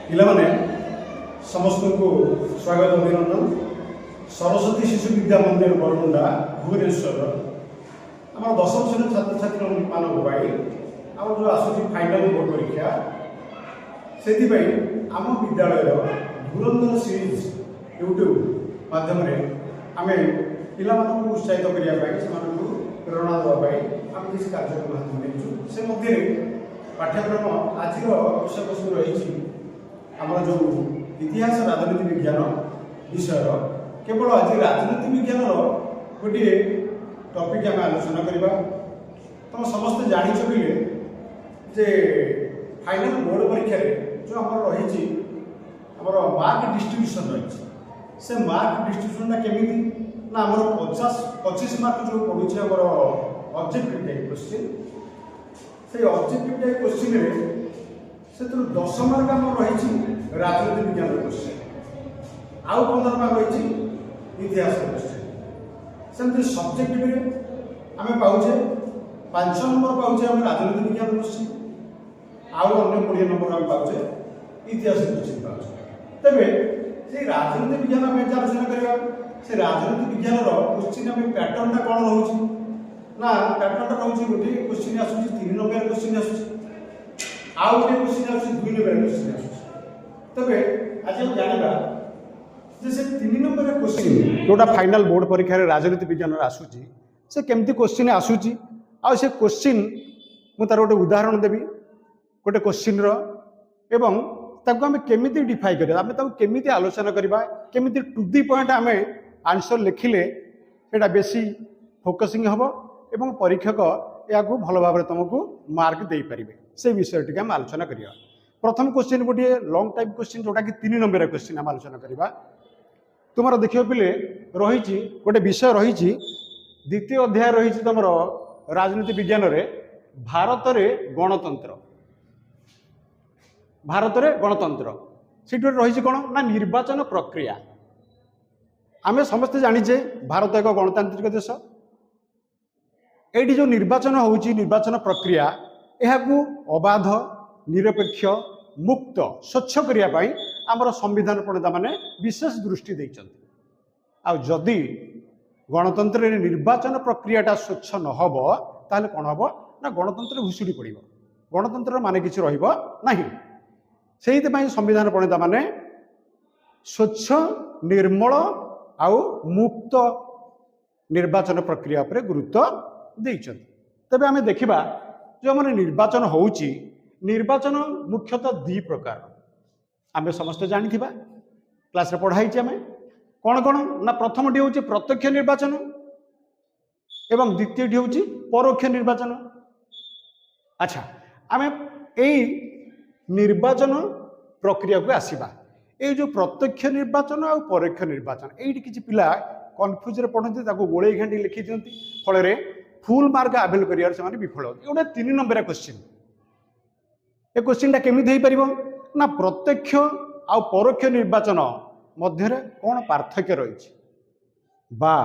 ପିଲାମାନେ ସମସ୍ତଙ୍କୁ ସ୍ୱାଗତ ଅଭିନନ୍ଦନ। ସରସ୍ୱତୀ ଶିଶୁ ବିଦ୍ୟା ମନ୍ଦିର ବରମୁଣ୍ଡା ଭୁବନେଶ୍ୱର ଆମର ଦଶମ ଶ୍ରେଣୀ ଛାତ୍ରଛାତ୍ରୀମାନଙ୍କ ପାଇଁ ଆମର ଯେଉଁ ଆସୁଛି ଫାଇନାଲ ବୋର୍ଡ ପରୀକ୍ଷା, ସେଥିପାଇଁ ଆମ ବିଦ୍ୟାଳୟର ଧୁରନ୍ଧର ସିରିଜ୍ ୟୁଟ୍ୟୁବ୍ ମାଧ୍ୟମରେ ଆମେ ପିଲାମାନଙ୍କୁ ଉତ୍ସାହିତ କରିବା ପାଇଁ, ସେମାନଙ୍କୁ ପ୍ରେରଣା ଦେବା ପାଇଁ ଆମେ କିଛି କାର୍ଯ୍ୟକ୍ରମ ହାତ ନେଇଛୁ। ସେ ମଧ୍ୟରେ ପାଠ୍ୟକ୍ରମ ଆଜିର ବିଷୟବସ୍ତୁ ରହିଛି ଆମର ଯେଉଁ ଇତିହାସ ରାଜନୀତି ବିଜ୍ଞାନ ବିଷୟର। କେବଳ ଆଜି ରାଜନୀତି ବିଜ୍ଞାନର ଗୋଟିଏ ଟପିକ୍ ଆମେ ଆଲୋଚନା କରିବା। ତୁମେ ସମସ୍ତେ ଜାଣିଛ ବୋଲି ଯେ ଫାଇନାଲ ବୋର୍ଡ ପରୀକ୍ଷାରେ ଯେଉଁ ଆମର ରହିଛି ଆମର ମାର୍କ ଡିଷ୍ଟ୍ରିବ୍ୟୁସନ୍ ରହିଛି, ସେ ମାର୍କ ଡିଷ୍ଟ୍ରିବ୍ୟୁସନ୍ଟା କେମିତି ନା ଆମର 25 ମାର୍କ ଯେଉଁ ପଡ଼ୁଛି ଆମର ଅବଜେକ୍ଟିଭ୍ ଟାଇପ୍ କ୍ୱେଶ୍ଚିନ୍, ସେଇ ଅବଜେକ୍ଟିଭ୍ ଟାଇପ୍ କ୍ୱେଶ୍ଚିନ୍ରେ ସେଥିରୁ 10 ମାର୍କ ଆମର ରହିଛି ରାଜନୀତି ବିଜ୍ଞାନ କ୍ୱେଶ୍ଚିନ୍, ଆଉ 15 ମାର୍କ ରହିଛି ଇତିହାସ କ୍ୱେଶ୍ଚିନ୍। ସେମିତି ସବଜେକ୍ଟିଭରେ ଆମେ ପାଉଛେ 5 ନମ୍ବର ପାଉଛେ ଆମେ ରାଜନୀତି ବିଜ୍ଞାନ କ୍ୱେଶ୍ଚିନ୍, ଆଉ ଅନ୍ୟ 20 ନମ୍ବର ଆମେ ପାଉଛେ ଇତିହାସ କ୍ୱେଶ୍ଚିନ୍ ପାଉଛେ। ତେବେ ସେଇ ରାଜନୀତି ବିଜ୍ଞାନ ଆମେ ଆଲୋଚନା କରିବା। ସେ ରାଜନୀତି ବିଜ୍ଞାନର କ୍ୱେଶ୍ଚିନ୍ ଆମେ ପ୍ୟାଟର୍ନଟା କ'ଣ ରହୁଛି ନା ପ୍ୟାଟର୍ନଟା ରହୁଛି ଗୋଟିଏ କ୍ୱେଶ୍ଚିନ୍ ଆସୁଛି 3 ନମ୍ବର କ୍ୱେଶ୍ଚିନ୍ ଆସୁଛି, ଆଉ ଗୋଟିଏ କ୍ୱେଶ୍ଚିନ୍ ଆସୁଛି 2 ନମ୍ବର କ୍ୱେଶ୍ଚିନ୍ ଆସୁଛି। ତେବେ ଆଜି ଆମେ ଜାଣିବା ଯେ ସେ 3 ନମ୍ବର କ୍ୱେଶ୍ଚିନ୍ ଯେଉଁଟା ଫାଇନାଲ ବୋର୍ଡ ପରୀକ୍ଷାରେ ରାଜନୀତି ବିଜ୍ଞାନରେ ଆସୁଛି, ସେ କେମିତି କ୍ୱେଶ୍ଚିନ୍ ଆସୁଛି, ଆଉ ସେ କ୍ୱେଶ୍ଚିନ୍ ମୁଁ ତାର ଗୋଟେ ଉଦାହରଣ ଦେବି ଗୋଟେ କ୍ୱେଶ୍ଚିନ୍ର, ଏବଂ ତାକୁ ଆମେ କେମିତି ଡିଫାଇ କରିବା, ଆମେ ତାକୁ କେମିତି ଆଲୋଚନା କରିବା, କେମିତି ଟୁ ଦି ପଏଣ୍ଟ ଆମେ ଆନ୍ସର ଲେଖିଲେ ସେଇଟା ବେଶୀ ଫୋକସିଂ ହେବ ଏବଂ ପରୀକ୍ଷକ ଏହାକୁ ଭଲ ଭାବରେ ତୁମକୁ ମାର୍କ ଦେଇପାରିବେ, ସେ ବିଷୟଟିକୁ ଆମେ ଆଲୋଚନା କରିବା। ପ୍ରଥମ କ୍ୱେଶ୍ଚିନ୍ ଗୋଟିଏ ଲଙ୍ଗ ଟାଇପ୍ କ୍ୱେଶ୍ଚିନ୍, ଯେଉଁଟାକି 3 ନମ୍ବର କ୍ୱେଶ୍ଚିନ୍ ଆମେ ଆଲୋଚନା କରିବା। ତୁମର ଦେଖିବ ପିଲେ ରହିଛି ଗୋଟେ ବିଷୟ ରହିଛି, ଦ୍ୱିତୀୟ ଅଧ୍ୟାୟ ରହିଛି ତୁମର ରାଜନୀତି ବିଜ୍ଞାନରେ ଭାରତରେ ଗଣତନ୍ତ୍ର। ଭାରତରେ ଗଣତନ୍ତ୍ର ସେଠି ଗୋଟେ ରହିଛି କ'ଣ ନା ନିର୍ବାଚନ ପ୍ରକ୍ରିୟା। ଆମେ ସମସ୍ତେ ଜାଣିଛେ ଭାରତ ଏକ ଗଣତାନ୍ତ୍ରିକ ଦେଶ। ଏଇଠି ଯେଉଁ ନିର୍ବାଚନ ହେଉଛି, ନିର୍ବାଚନ ପ୍ରକ୍ରିୟା, ଏହାକୁ ଅବାଧ, ନିରପେକ୍ଷ, ମୁକ୍ତ, ସ୍ୱଚ୍ଛ କରିବା ପାଇଁ ଆମର ସମ୍ବିଧାନ ପ୍ରଣେତାମାନେ ବିଶେଷ ଦୃଷ୍ଟି ଦେଇଛନ୍ତି। ଆଉ ଯଦି ଗଣତନ୍ତ୍ରରେ ନିର୍ବାଚନ ପ୍ରକ୍ରିୟାଟା ସ୍ୱଚ୍ଛ ନ ହେବ ତାହେଲେ କ'ଣ ହେବ ନା ଗଣତନ୍ତ୍ର ଭୁଷୁଡ଼ି ପଡ଼ିବ, ଗଣତନ୍ତ୍ରର ମାନେ କିଛି ରହିବ ନାହିଁ। ସେଇଥିପାଇଁ ସମ୍ବିଧାନ ପ୍ରଣେତାମାନେ ସ୍ୱଚ୍ଛ, ନିର୍ମଳ ଆଉ ମୁକ୍ତ ନିର୍ବାଚନ ପ୍ରକ୍ରିୟା ଉପରେ ଗୁରୁତ୍ୱ ଦେଇଛନ୍ତି। ତେବେ ଆମେ ଦେଖିବା ଯେଉଁ ଆମର ନିର୍ବାଚନ ହେଉଛି, ନିର୍ବାଚନ ମୁଖ୍ୟତଃ 2 ପ୍ରକାର। ଆମେ ସମସ୍ତେ ଜାଣିଥିବା, କ୍ଲାସରେ ପଢ଼ା ହେଇଛି ଆମେ କ'ଣ କ'ଣ ନା ପ୍ରଥମଟି ହେଉଛି ପ୍ରତ୍ୟକ୍ଷ ନିର୍ବାଚନ ଏବଂ ଦ୍ୱିତୀୟଟି ହେଉଛି ପରୋକ୍ଷ ନିର୍ବାଚନ। ଆଚ୍ଛା, ଆମେ ଏଇ ନିର୍ବାଚନ ପ୍ରକ୍ରିୟାକୁ ଆସିବା। ଏଇ ଯେଉଁ ପ୍ରତ୍ୟକ୍ଷ ନିର୍ବାଚନ ଆଉ ପରୋକ୍ଷ ନିର୍ବାଚନ, ଏଇଠି କିଛି ପିଲା କନଫ୍ୟୁଜରେ ପଢ଼ନ୍ତି, ତାକୁ ଗୋଳେଇ ଘାଣ୍ଟି ଲେଖି ଦିଅନ୍ତି, ଫଳରେ ଫୁଲ୍ ମାର୍କ ଆଭେଲ୍ କରିବାରେ ସେମାନେ ବିଫଳ ହୁଅନ୍ତି। ଏଇଟା 3 ନମ୍ବର କ୍ୱେଶ୍ଚିନ୍। ଏ କ୍ୱେଶ୍ଚିନ୍ଟା କେମିତି ହେଇପାରିବ ନା ପ୍ରତ୍ୟକ୍ଷ ଆଉ ପରୋକ୍ଷ ନିର୍ବାଚନ ମଧ୍ୟରେ କ'ଣ ପାର୍ଥକ୍ୟ ରହିଛି, ବା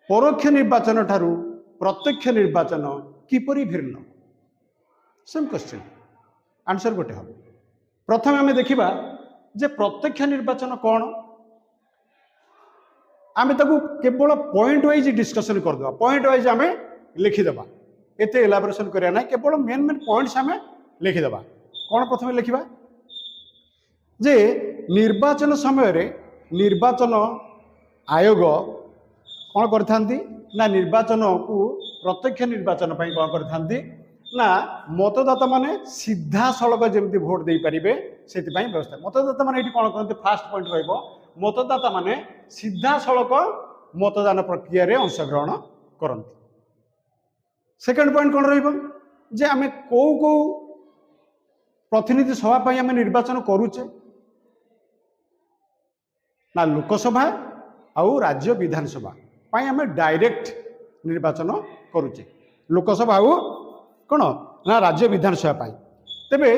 ପରୋକ୍ଷ ନିର୍ବାଚନ ଠାରୁ ପ୍ରତ୍ୟକ୍ଷ ନିର୍ବାଚନ କିପରି ଭିନ୍ନ। ସେମ୍ କ୍ୱେଶ୍ଚିନ୍, ଆନ୍ସର ଗୋଟେ ହେବ। ପ୍ରଥମେ ଆମେ ଦେଖିବା ଯେ ପ୍ରତ୍ୟକ୍ଷ ନିର୍ବାଚନ କ'ଣ। ଆମେ ତାକୁ କେବଳ ପଏଣ୍ଟ ୱାଇଜ୍ ଡିସ୍କସନ୍ କରିଦେବା, ପଏଣ୍ଟ ୱାଇଜ୍ ଆମେ ଲେଖିଦେବା, ଏତେ ଏଲାବୋରେସନ୍ କରିବା ନାହିଁ, କେବଳ ମେନ୍ ପଏଣ୍ଟସ୍ ଆମେ ଲେଖିଦେବା। କ'ଣ ପ୍ରଥମେ ଲେଖିବା ଯେ ନିର୍ବାଚନ ସମୟରେ ନିର୍ବାଚନ ଆୟୋଗ କ'ଣ କରିଥାନ୍ତି ନା ନିର୍ବାଚନକୁ ପ୍ରତ୍ୟକ୍ଷ ନିର୍ବାଚନ ପାଇଁ କ'ଣ କରିଥାନ୍ତି ନା ମତଦାତାମାନେ ସିଧାସଳଖ ଯେମିତି ଭୋଟ ଦେଇପାରିବେ ସେଥିପାଇଁ ବ୍ୟବସ୍ଥା। ମତଦାତାମାନେ ଏଠି କ'ଣ କରନ୍ତି, ଫାଷ୍ଟ ପଏଣ୍ଟ ରହିବ ମତଦାତାମାନେ ସିଧାସଳଖ ମତଦାନ ପ୍ରକ୍ରିୟାରେ ଅଂଶଗ୍ରହଣ କରନ୍ତି। ସେକେଣ୍ଡ ପଏଣ୍ଟ କ'ଣ ରହିବ ଯେ ଆମେ କେଉଁ କେଉଁ ପ୍ରତିନିଧି ସଭା ପାଇଁ ଆମେ ନିର୍ବାଚନ କରୁଛେ ନା ଲୋକସଭା ଆଉ ରାଜ୍ୟ ବିଧାନସଭା ପାଇଁ ଆମେ ଡାଇରେକ୍ଟ ନିର୍ବାଚନ କରୁଛେ, ଲୋକସଭା ଆଉ କ'ଣ ନା ରାଜ୍ୟ ବିଧାନସଭା ପାଇଁ। ତେବେ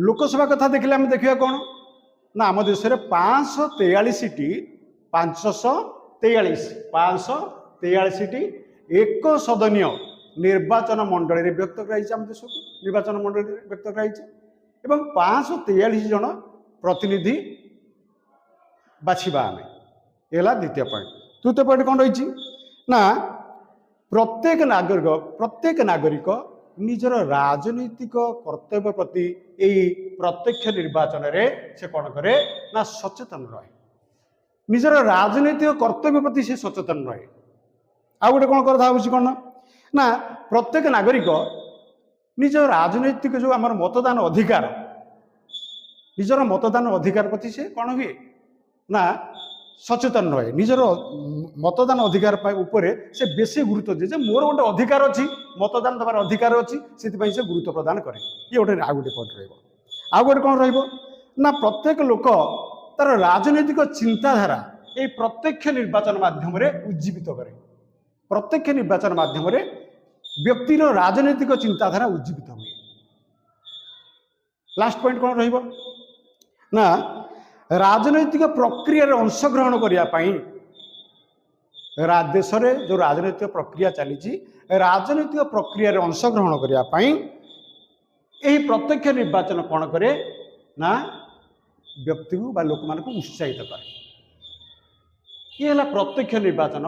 ଲୋକସଭା କଥା ଦେଖିଲେ ଆମେ ଦେଖିବା କ'ଣ ନା ଆମ ଦେଶରେ 543ଟି 543ଟି ଏକ ସଦନୀୟ ନିର୍ବାଚନ ମଣ୍ଡଳୀରେ ବ୍ୟକ୍ତ କରାଯାଇଛି। ଆମ ଦେଶକୁ ନିର୍ବାଚନ ମଣ୍ଡଳୀରେ ବ୍ୟକ୍ତ କରାଯାଇଛି ଏବଂ 543 ଜଣ प्रतिनिधि बाछिबा आमे एला द्वितीय पॉइंट। तृतीय पॉइंट कौन रही ना प्रत्येक नागरिक निजर राजनीतिक कर्तव्य प्रति यही प्रत्यक्ष निर्वाचन रे से कौन करे ना सचेतन रहे, निजर राजनीतिक कर्तव्य प्रति से सचेतन रहे। आ गोटे कौन कथा हूँ कौन ना प्रत्येक नागरिक निज राजनैतिक जो आम मतदान अधिकार निजर मतदान अधिकार प्रति से कौन हुए ना सचेतन रहे, निजर मतदान अधिकार उपरे से बेसी गुरुत्व दिए मोर गोटे अधिकार अच्छी मतदान देवार अधिकार अच्छी से गुरुत्व प्रदान करे। ये गोटे आ गोटे पॉइंट रहा। गोटे कौन रहा प्रत्येक लोक तार राजनैतिक चिंताधारा ये प्रत्यक्ष निर्वाचन माध्यम उज्जीवित करे। प्रत्यक्ष निर्वाचन माध्यम व्यक्तिर राजनैतिक चिंताधारा उज्जीवित हुए। लास्ट पॉइंट कौन रहिबो ना राजनैतिक प्रक्रिया अंशग्रहण करने देश में जो राजनैतिक प्रक्रिया चली राजनैतिक प्रक्रिया अंशग्रहण करने यही प्रत्यक्ष निर्वाचन कौन करे ना व्यक्ति को लोक मान उत्साहित करे। ये है प्रत्यक्ष निर्वाचन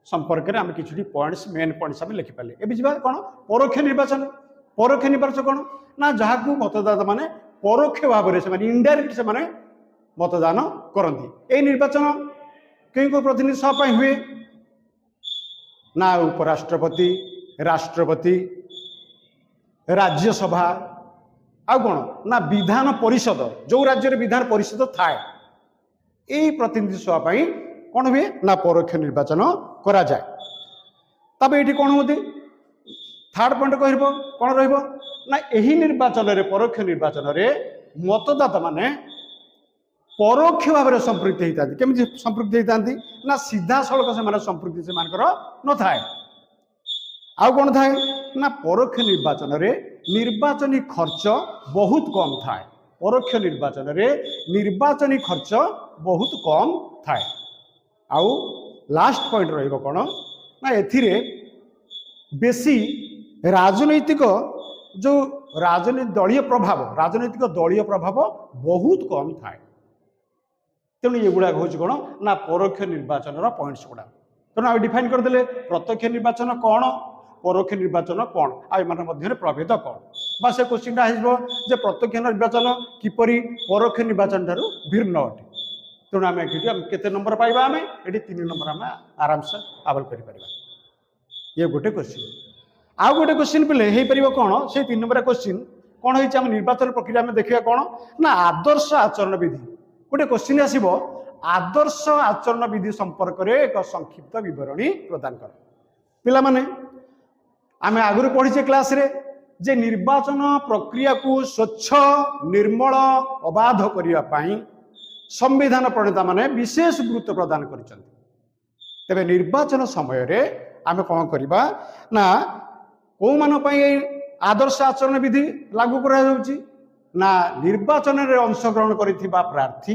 संपर्क में आम कि पॉइंट्स मेन पॉइंट्स आम लिखिपारे। ए जा कौन परोक्ष निर्वाचन। परोक्ष निर्वाचन कौन ना जहाँ को मतदाता माने परोक्ष भाव से इनडायरेक्ट से मतदान करती। ये निर्वाचन क्यों प्रतिनिधि सभा हुए ना उपराष्ट्रपति राष्ट्रपति राज्यसभा आ कौन ना विधान परिषद जो राज्य विधान परिषद थाए यही प्रतिनिधि सभा कौन हुए ना परोक्ष निर्वाचन करा जाए। तब ये कौन होती थर्ड पॉइंट कह कौन रहा यही निर्वाचन रे परोक्ष निर्वाचन रे मतदाता माने परोक्ष भाव में संपृक्त होता केमी संपृक्त होता ना सीधा सड़क से संपृक्ति से न थाए। आउ कौन थाए ना परोक्ष निर्वाचन रे निर्वाचनी खर्च बहुत कम थाए। परोक्ष निर्वाचन रे निर्वाचनी खर्च बहुत कम थाए। आउ लास्ट पॉइंट रहिबो कौन ना एथिरे बेसी राजनैतिक जो राजनैतिक दलीय प्रभाव बहुत कम थाए। तेणु ये गुड़ा हूँ कौन ना परोक्ष निर्वाचन पॉइंट्स गुड़ा। तेणु आम डिफाइन करदे प्रत्यक्ष निर्वाचन कौन परोक्ष निर्वाचन कौन आने प्रभेद कौन बा से क्वेश्चन हो प्रत्यक्ष निर्वाचन किपरि परोक्ष निर्वाचन ठारू भिन्न अटे। तेणु आम केते नंबर पाइबा आम ये 3 नंबर आम आराम से आबल कर ये गोटे क्वेश्चन। आउ गोटे क्वेश्चन पे हो पार कौन से 3 नंबर क्वेश्चन कौन होती आम निर्वाचन प्रक्रिया में देखा कौन ना आदर्श आचरण विधि गोटे क्वेश्चन आसब आदर्श आचरण विधि संपर्क में एक संक्षिप्त विवरणी प्रदान कर। पिला माने आम आगु पढ़ीचे क्लास रे जे निर्वाचन प्रक्रिया को स्वच्छ निर्मल अबाध करने संविधान प्रणेता माने विशेष गुरुत्व प्रदान करिसेंति। तेबे निर्वाचन समय रे आम कौन करबा ना को मान आदर्श आचरण विधि लागू करा जाउची ना निर्वाचन रे अंशग्रहण करिथिबा प्रार्थी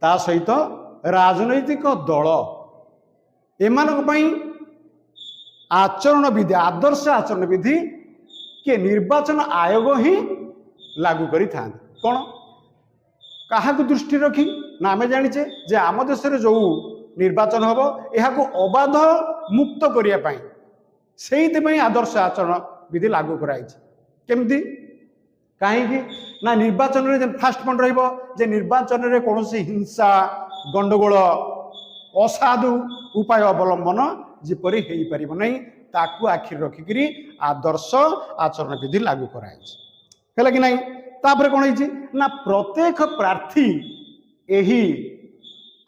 ता सहित राजनैतिक दल एमानक पई आचरण विधि आदर्श आचरण विधि के निर्वाचन आयोग ही लागू करि थांत। कौन क्या दृष्टि रखी ना आम जाचे जे आम देश जो निर्वाचन हम यह अबाध मुक्त करने से आदर्श आचरण विधि लागू कराई केमती कहीं ना निर्वाचन में फास्ट पॉइंट रे निर्वाचन में कौन हिंसा गंडगोल असाधु उपाय अवलंबन जिपरि हो पार नहीं ताकू आखिर रखिकी आदर्श आचरण विधि लागू कराई कि नहीं। तापर कौन है ना प्रत्येक प्रार्थी यही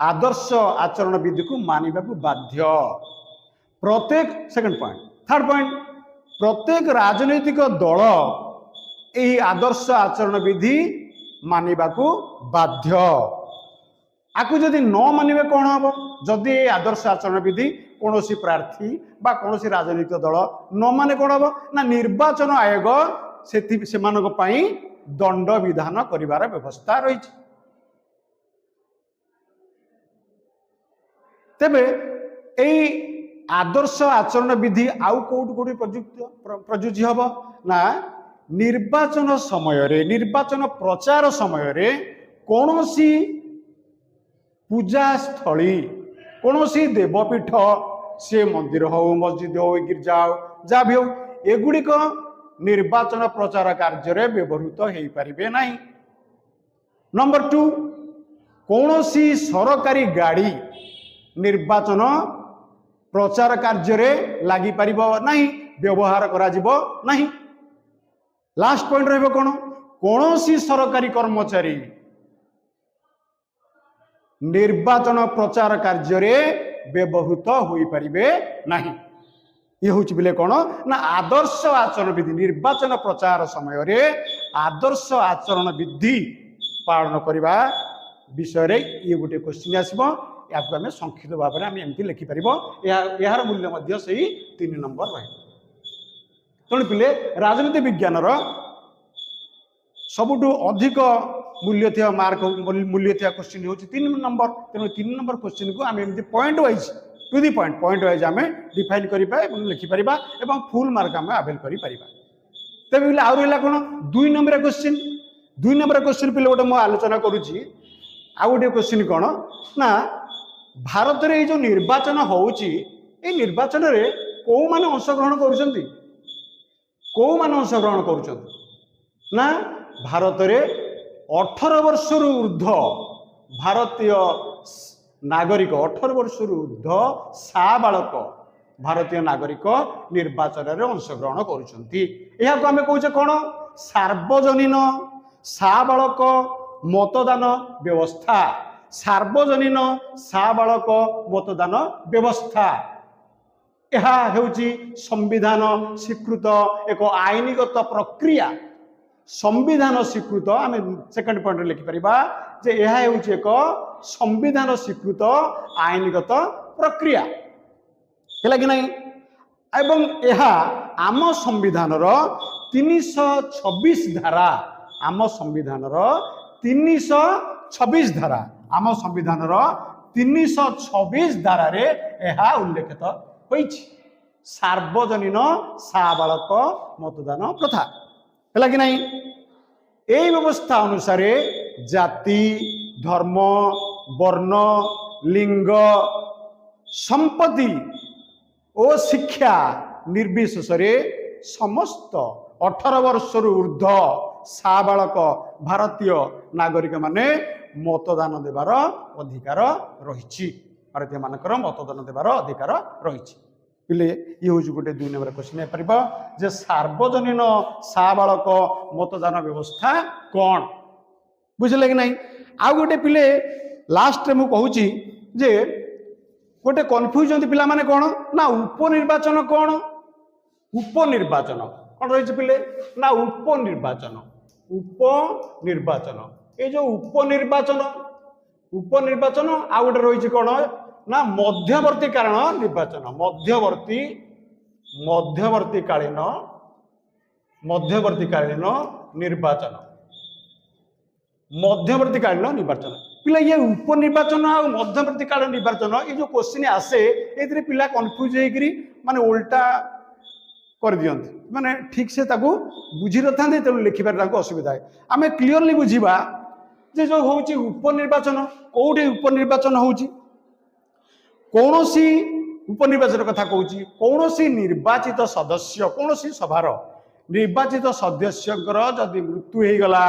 आदर्श आचरण विधि को मानिबा को बाध्य। प्रत्येक सेकंड पॉइंट थर्ड पॉइंट प्रत्येक राजनैतिक दल यही आदर्श आचरण विधि मानिबा को बाध्य। आकु जदि न मानिबे कौन हम जदि आदर्श आचरण विधि कौन प्रार्थी बा कौन राजनैतिक दल न माने कौन हम ना निर्वाचन आयोग से दंड विधान करिवार व्यवस्था रही। तेबे एई आदर्श आचरण विधि आउ कोठी प्रयुज्य हम ना निर्वाचन समय रे निर्वाचन प्रचार समय रे कौन सी पूजास्थली कौन सी देवपीठ से मंदिर हो मस्जिद हो गिरजा हो जहाँ भी हो एगुड़िक निर्वाचन प्रचार कार्य व्यवहृत हो पारे ना। नंबर 2 कौन सी सरकारी गाड़ी निर्वाचन प्रचार कार्य लगी पार ना व्यवहार करा नहीं। लास्ट पॉइंट रहिबो कौन सी सरकारी कर्मचारी निर्वाचन प्रचार कार्य व्यवहृत हो पारे नहीं। ये हूँ बोले कौन ना आदर्श आचरण विधि निर्वाचन प्रचार समय रे आदर्श आचरण विधि पालन करने विषय ये गोटे क्वेश्चन आसो या आम संक्षिप्त भाव में एमती लिखिपर यार मूल्य से 3 नंबर रहे। तेणु पिले राजनीति विज्ञान सबुठु अधिक मूल्य थी मार्क मूल्य थी क्वेश्चन हूँ 3 नंबर। तेणु 3 नंबर क्वेश्चन को आम एमती point wise to the point wise um define कर लिखिपर और फुल मार्क आम आवेल कर तेज आउ रहा कौन 2 नंबर क्वेश्चन 2 नंबर क्वेश्चन पे गोटे मुझे आलोचना करुच्ची आउ गोटे क्वेश्चन कौन ना भारत में जो निर्वाचन होउची ए निर्वाचन रे को माने अंशग्रहण करुछंती को माने अंशग्रहण करुछंती ना भारत में 18 वर्ष ऊर्ध्व भारतीय नागरिक 18 वर्ष ऊर्ध्व साबालक भारतीय नागरिक निर्वाचन में अंशग्रहण करुछंती। यह को आमे कहूचे कौन सार्वजनीन साबालक मतदान व्यवस्था सार्वजनीन साबालक मतदान व्यवस्था यह हेउची संविधान स्वीकृत एक आईनगत प्रक्रिया संविधान स्वीकृत आम सेकंड पॉइंट लिखिपर जे यह हेउची एक संविधान स्वीकृत आईनगत प्रक्रिया है कि नहीं। एवं यह आम संविधान 326 धारा आम संविधान 326 धारा आम संविधान 326 धारा रे यह उल्लेखित होइछि सार्वजनीन साबालक मतदान प्रथा है कि नहीं। यही व्यवस्था अनुसार जाति धर्म वर्ण लिंग संपत्ति और शिक्षा निर्विशेष समस्त 18 वर्ष ऊर्ध्व साबालक भारतीय नागरिक माने मतदान देवार अधिकार रही भारतीय मानकर मतदान देवार अधिकार रही पिले ये हूँ गोटे 2 नंबर क्वेश्चन है जे सार्वजनीन साबालक मतदान व्यवस्था कौन बुझे कि नहीं। आउ गोटे पिले लास्ट में मुझे जे गोटे कन्फ्यूजन पिला माने कौन ना उपनिर्वाचन कौन उपनिर्वाचन कौन रही पिले ना उपनिर्वाचन ये जो उपनिर्वाचन आउ गोटे रही कौन ना मध्यवर्ती कालीन निर्वाचन मध्यवर्ती कालीन निर्वाचन पिला ये उपनिर्वाचन आ मध्यवर्ती कालीन निर्वाचन ये जो क्वेश्चन आसे ये पिला कन्फ्यूज होकर माने उल्टा कर दियंती माने ठीक से ताको बुझी रथा तेणु लिखिबार असुविधा है। आम क्लीयरली बुझा जे जो होची उपनिर्वाचन कोठी उपनिर्वाचन होची कौन सी उपनिर्वाचन कथा कहूँ कौन सी निर्वाचित सदस्य कौन सी सभार निर्वाचित सदस्य जदि मृत्यु हो गला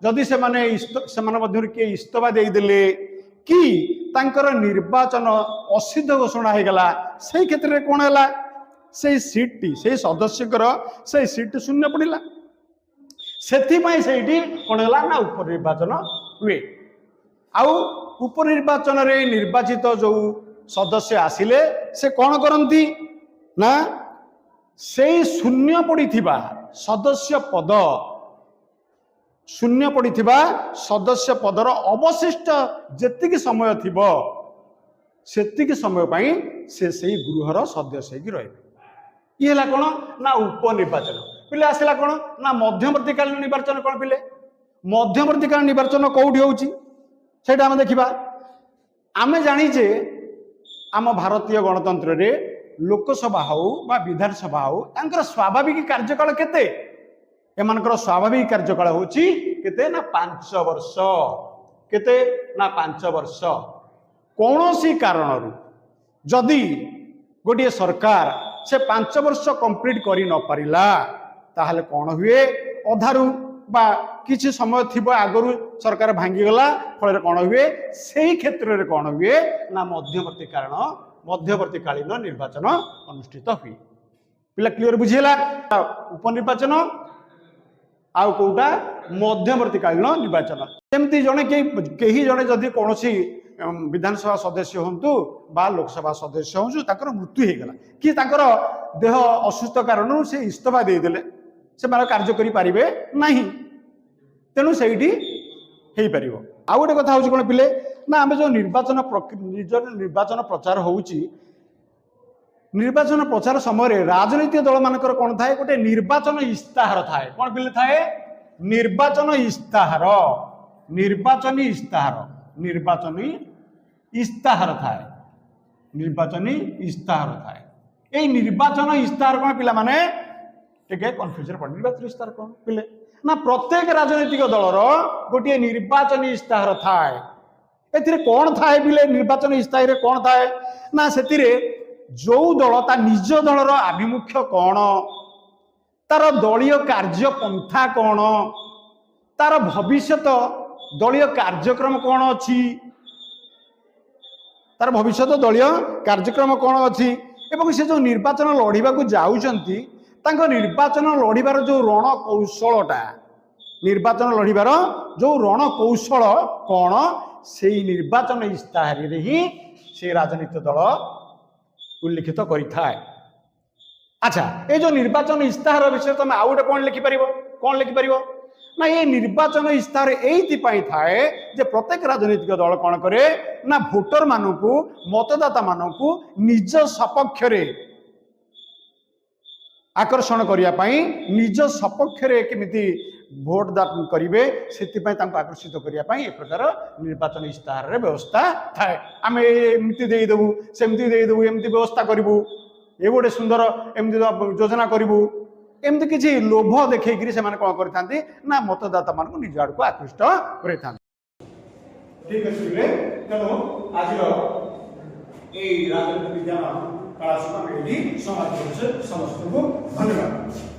जदि से किए इस्तफा देदेले कि तांकर निर्वाचन असिद्ध घोषणा हो गला से क्षेत्र में कौन है से सीट टी से सदस्य से सीट शून्य पड़ा से कौन है ना उपनिर्वाचन हुए आउ उपनिर्वाचन रे निर्वाचित जो सदस्य आसिले से कौन करती ना से शून्य पड़ा सदस्य पद शून्य पड़ा सदस्य पदर अवशिष्ट जेतिकी समय थी सेतिकी समय पाई से गृहर सदस्य ही रहे ये है कौन ना उपनिर्वाचन पिले आसला कौन ना मध्यवर्तीकालीन निर्वाचन कौन पिले मध्यवर्तीकालीन निर्वाचन कौटी होता आम देखा आम जाचे आम भारतीय गणतंत्र रे लोकसभा हो बा विधानसभा हो तांकर स्वाभाविक कार्यकाल केते एमानकर स्वाभाविक कार्यकाल होची केते ना 5 वर्ष केते ना 5 वर्ष कौनसी कारण जदि गोटे सरकार से 5 वर्ष कंप्लीट करी न पारिला ताहले कौन हुए अधारू बा किछि समय थिबो आगरु सरकार भांगीगला फल कौन हुए से क्षेत्र में कौन हुए ना मध्यवर्तीकालीन निर्वाचन अनुष्ठित हुए। पिला क्लियर बुझीला उपनिर्वाचन आउ कोटा मध्यवर्तीकालीन निर्वाचन सेमती जने कहीं जने जदि कौन विधानसभा सदस्य हूँ बा लोकसभा सदस्य हूँ ताकर मृत्यु हो गला कि ताकर देह असुस्थ कारण से इस्तीफा देदेले से कार्य करें ना तेणु से आउ गोटे कथा हूँ कौन पिले ना आम जो निर्वाचन प्रचार होउची निर्वाचन प्रचार समय राजनीतिक दल मानकर कौन थाए गोटे निर्वाचन इस्ताहार थाए कौन पिले थाए निर्वाचनी इस्ताहार थाए यही निर्वाचन इस्ताहार कौन पिला माने टिके कन्फ्यूजन पड़े निर्वाचन इस्ताहार कौन पिले ना प्रत्येक राजनीतिक दलर गोटे निर्वाचन इस्ताहार थाए एथिरे कौन थाए पिले निर्वाचन इस्ताहार कौन थाए ना सेतिरे जो दल ता निज दलर आभिमुख्य कौन तार दलीय कार्यपंथा कौन तार भविष्यत दलीय कार्यक्रम कौन अच्छी तार भविष्यत दलीय कार्यक्रम कौन अच्छी एवं से जो निर्वाचन लड़िबा को जाउचंती तांको निर्वाचन लड़िबार जो रण कौशलटा निर्वाचन लड़िबार जो रण कौशल कौन से निर्वाचन इस्ताहार रे ही से राजनीतिक दल उल्लिखित करिथाए। अच्छा ये जो निर्वाचन इस्ताहार विषय तुम आउ गोटे कौन लिखिपर ना ये निर्वाचन इस्ताहार एइथिपाई थाए जे प्रत्येक राजनीतिक दल कौन करे ना भोटर मानकू मतदाता मानकू निज सपक्ष आकर्षण करने निज सपक्ष केमिति भोट करेंगे से आकर्षित करने एक प्रकार निर्वाचन इस्ताहार व्यवस्था थाए आम एमती देदेबू सेमती देदेबू एमती व्यवस्था करूँ ये गोटे सुंदर एमती योजना करूँ एमती किसी लोभ देखिए से कौन करते ना मतदाता मान निज आड़ को आकृष्ट कर ठीक अच्छे तेणु आज राजनीति विज्ञान क्लास को समाप्त समस्त को धन्यवाद।